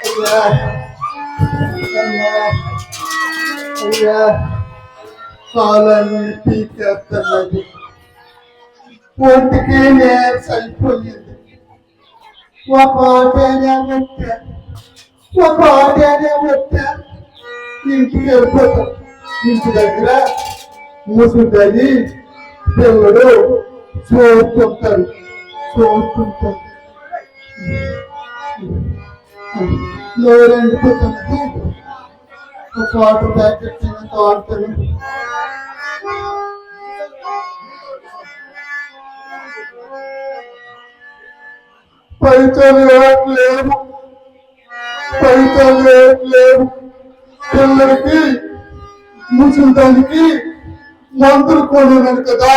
అయ్యా అయ్యా కాలాన్ని పీకేస్తున్నది, ఒంటికి నేర్స్ అయిపోయింది. ఒక ఆటనే వచ్చా ఇంటికి వెళ్ళిపోతాం. ఇంటి దగ్గర ముసుగుతాయి పిల్లడు చూస్తుంటారు. నోరెండిపోతున్నది. ఒక వాటర్ ప్యాకెట్ తినంత వాడతాను. పైసలు లేవు పిల్లలకి ముసలిదానికి మందులు కొన్నాను కదా,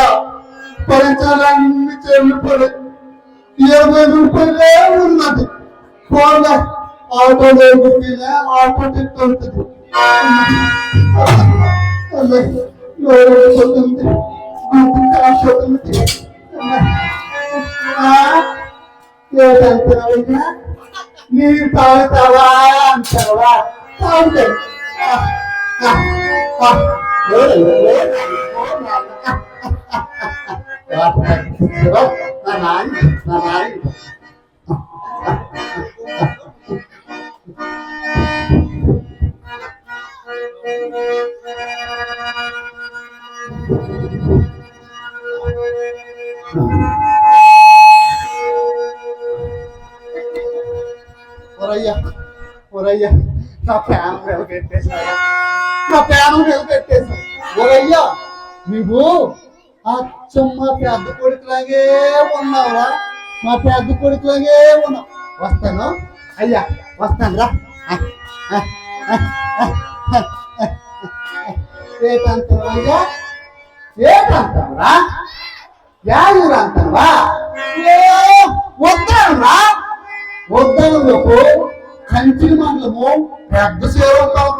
పైసలన్నీ చెల్లిపోయి 20 రూపాయలే ఉన్నది. పోగా ఆటోలో ఆటో తింటుంది. ఏదంటున్నావయ్యా? నీరు తాగుతావా అంటావా? తాగుతాయి. ఒరయ్యా నా ప్యానం నిలబెట్టేసా. ఒరయ్యా నువ్వు అచ్చం మా పెద్ద కొడుకులాగే ఉన్నావురా. వస్తాను అయ్యా, వస్తాను రా. ఏటంటావయ్యా? ఏటంటావురా? యాయూరు అంటావా? వద్దాను రేపు కంచి మండలము పెద్ద సేవంతము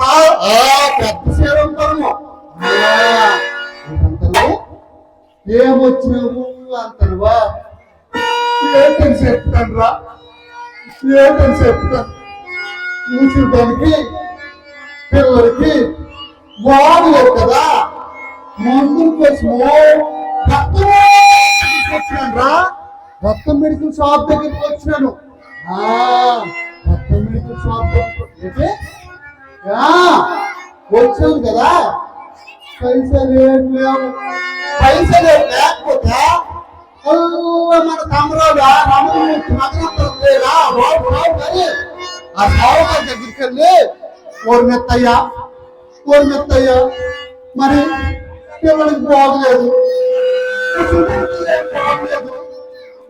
ఏమొచ్చినావు అంటావా? ఏంటని చెప్తాను. చూసేదానికి పిల్లలకి బాగులేదు కదా, మందుల కోసము రక్తం మెడికల్ షాప్ దగ్గరికి వచ్చినాను. వచ్చాను కదా, పైసలు లేకపోతే మన తమరాగా మగనరా ఆ సావుకారు దగ్గరికి వెళ్ళి ఓరు మెత్తయ్యా మరి పిల్లలకి బాగలేదు,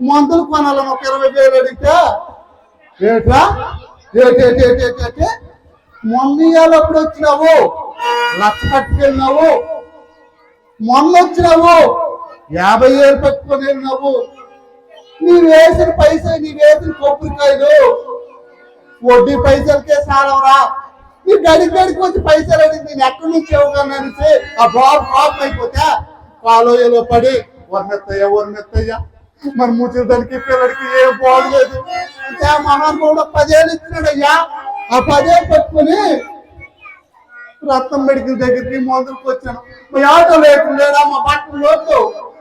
మందులు కొనాలని ఒక 20,000 అడిగితే ఏట్రా మొన్న ఇయ్యాలప్పుడు వచ్చినావు 1,00,000 పట్టుకెళ్ళినావు, మొన్న వచ్చినావు 50,000 పట్టుకొని వెళ్ళినావు. నీవు వేసిన కొబ్బరికాయలు వడ్డీ పైసలకే సారవరా. నీ గడికి వచ్చి పైసలు అడిగి నేను ఎక్కడి నుంచి ఇవ్వగలనేసి ఆ బాబు పాపం అయిపోతే కాలువలో పడి వర్మెత్తయ్యా మరి ముసలిదానికి పిల్లడికి ఏం బాగలేదు. అంటే మహానుభావుడు 10,000 ఇచ్చినాడయ్యా. ఆ 10,000 పట్టుకొని రత్నం మెడికల్ దగ్గరికి మందులకు వచ్చాను. మా ఆటో లేకుండా మా బట్టలు లోటు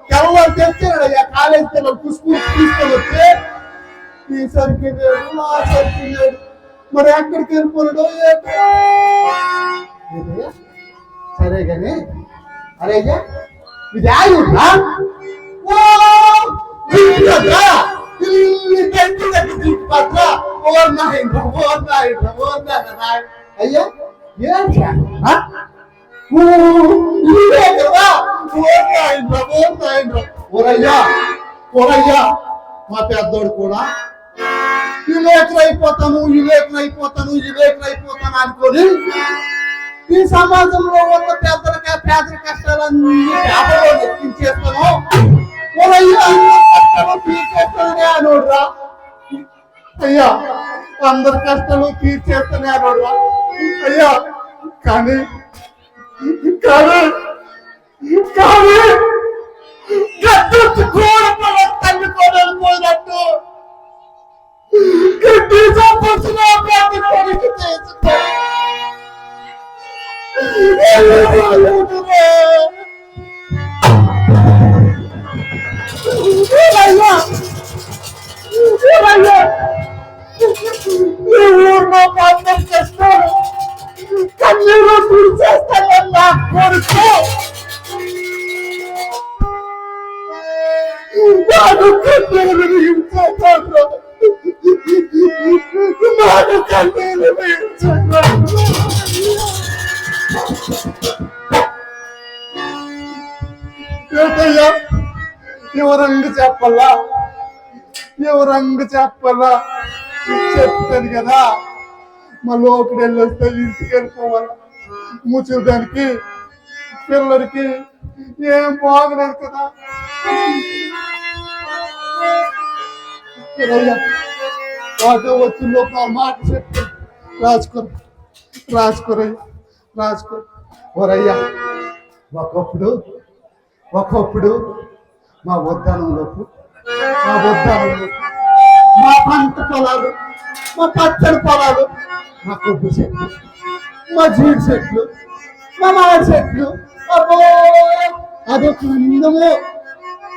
తెల్లవారు తెచ్చాడయ్యా. కాలేజీ పిల్లలు తీసుకొని వచ్చి ఈ సరికి లేడు, ఆ సరికి లేడు, మరి ఎక్కడికి వెళ్ళిపోయాడో సరే గాని అరేగా ఇది ఆయుడా అయ్యా ఓరయ్యా మా పెద్దోడు కూడా అయిపోతాను అనుకొని ఈ సమాజంలో ఉన్న పేదల కష్టాలన్నీ పేదలో ఎక్కించేస్తాను. అనోడ్రా అయ్యా, అందరి కష్టాలు తీర్చేస్తానే అనోడ్రా అయ్యా. కానీ తల్లి కూడా వెళ్ళిపోయినట్టు మనసులో ప్రతి కొడుకు చేసుకో. ఈ ఊర్లో అందరు చేస్తారు, కన్నీరు తుడిచేస్తాను నా కొడుకు. నాకు కన్నీరు మిగించాను, నాకు కన్నీరు మిగించాను. ఏంటయ్యా ఎవరంగు చెప్పాలా, ఎవరంగు చెప్పాలా? చెప్తాను కదా, మా లోపలి వెళ్ళొస్తే ఇంటికి వెళ్ళిపోవాలి. ముచ్చుదానికి పిల్లలకి ఏం బాగలేదు కదా. ఆటో వచ్చిన లోపల మాట చెప్పి రాసుకోరయ్యా, రాసుకో. ఓరయ్యా, ఒకప్పుడు మా ఉద్యానంలోపు మా పంట పొలాలు, మా పచ్చడి పొలాలు, మా కొబ్బరి చెట్లు, మా జీడి చెట్లు, మా మామిడి చెట్లు, అబ్బో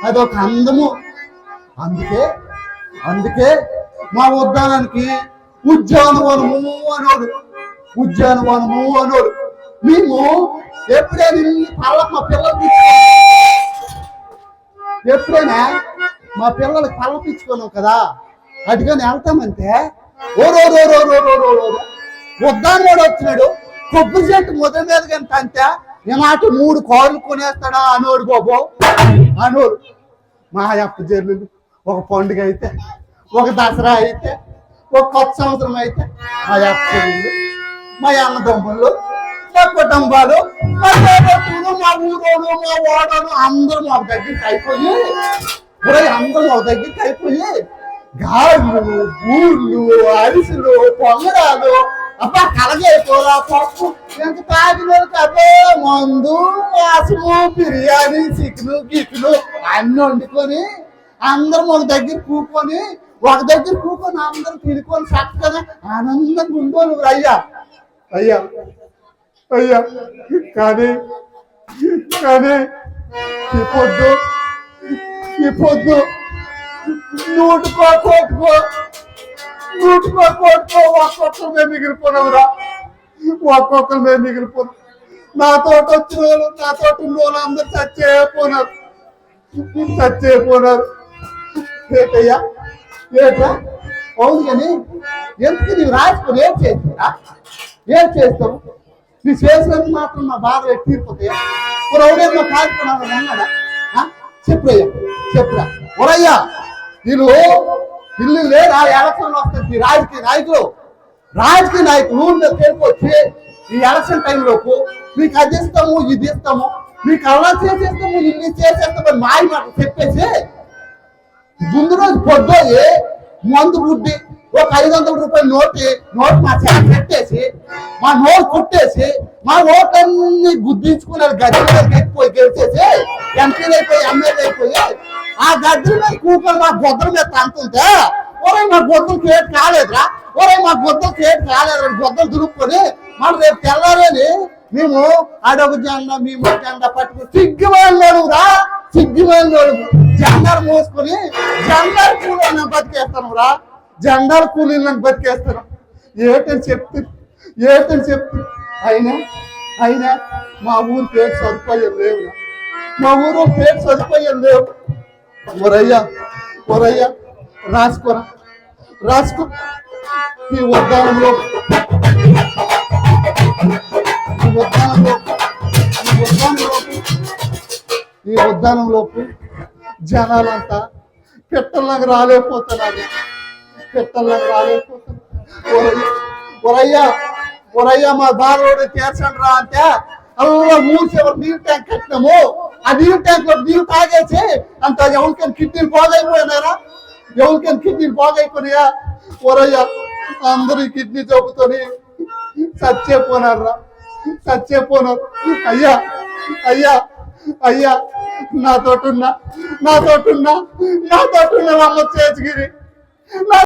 అదొక అందము. అందుకే మా ఉద్యానానికి ఉద్యానవనము అనోడు. మేము ఎప్పుడైనా మా పిల్లలకి మా పిల్లలకి పళ్ళపించుకున్నాం కదా, అటుగానే వెళ్తామంటే ఉద్దానవాడు వచ్చినాడు, కొబ్బరి చెట్టు మొదటి మీద కానీ అంతే ఏమాట 3 కార్లు కొనేస్తాడా అనోడు బాబు అనోడు. మా అప్ప జల్లులు ఒక పండుగ అయితే, ఒక దసరా అయితే, ఒక కొత్త సంవత్సరం అయితే మా అప్ప జల్లులు, మా అన్నదమ్ముళ్ళు, మా కుటుంబాలు, మా తోటలు, మా ఊరోడు, మా ఓడలు అందరూ మా దగ్గరికి అయిపోయి గాళ్ళు, ఊళ్ళు, అరిసెలు, పొంగడాలు, అబ్బా కలగైపోలా పప్పు ఎంత తాగినోళ్ళకి అబ్బే మందు, మాసము, బిర్యానీ, చికెను, గిక్కులు అన్ని వండుకొని అందరం ఒక దగ్గర కూకొని అందరం తినుకొని చక్కగా ఆనందంగా ఉండోళ్ళు అయ్యా. కానీ ఈ పొద్దు నూటుకో కోటుకో ఒక్కొక్కరు మేము మిగిలిపోయినావురా, ఒక్కొక్కరు మేము మిగిలిపోయినాం. నా తోట వచ్చిన వాళ్ళు, నా తోట ఉన్న వాళ్ళు అందరూ చచ్చిపోయినారు. ఏటయ్యా అవును కానీ ఎందుకు నీవు రాసుకొని ఏం చేస్తావు? నీ చేసినందుకు మాత్రం మా బాధ తీరిపోతాయా? ఎవడేమో కాదుకున్నావు అన్నాడా? చెప్పురా ఒరయ్యా, ఇల్లు లేదు ఆ ఎలక్షన్ వస్తుంది. రాజకీయ నాయకులు ఊళ్ళో తెలిపొచ్చి ఈ ఎలక్షన్ టైంలోపు మీకు అది ఇస్తాము, ఇది ఇస్తాము, మీకు అలా చేసేస్తాము, ఇల్లు చేసేస్తామని మాయ మాట చెప్పేసి ముందు రోజు పొద్దుయి మందు బుడ్డి ఒక 500 రూపాయల నోటు మా చేత పెట్టేసి మా నోటు కొట్టేసి మా ఓట్లన్నీ గుద్దించుకున్నారు. గద్దెల మీద ఎక్కిపోయి గెలిచేసి ఎంపీలు అయిపోయి, ఎమ్మెల్యే అయిపోయి ఆ గద్దెల మీద కూకొని మా గొద్దల మీద తంతుంటే మా గొద్దలు కేట్ కాలేదురా, గొద్దలు దురుపుకొని మనం రేపు తెల్లారని మేము ఆడొక జెండా మేము జెండా పట్టుకుని సిగ్గుమైనోడు జెండాలు మోసుకొని జెండాల కూలీలను బతికేస్తాను ఏటని చెప్తే అయినా మా ఊరు పేరు సదుపాయం లేవు. ఒరయ్యా రాసుకో ఈ ఉద్యానంలో జనాలంతా పెట్టల్లాగా రాలేకపోతున్నారు. ఒరయ్యా మా బారోడు తీర్చండి రా అంటే అలా ఊరు చివరి నీరు ట్యాంక్ కట్టినాము. ఆ నీరు ట్యాంక్ లో నీరు తాగేసి అంత ఎవరికైనా కిడ్నీలు బాగైపోయినాయా? ఒరయ్యా అందరూ ఈ కిడ్నీ జబ్బుతోని చచ్చిపోనారు. అయ్యా నాతోటున్నా అమ్మ చేతిగిరి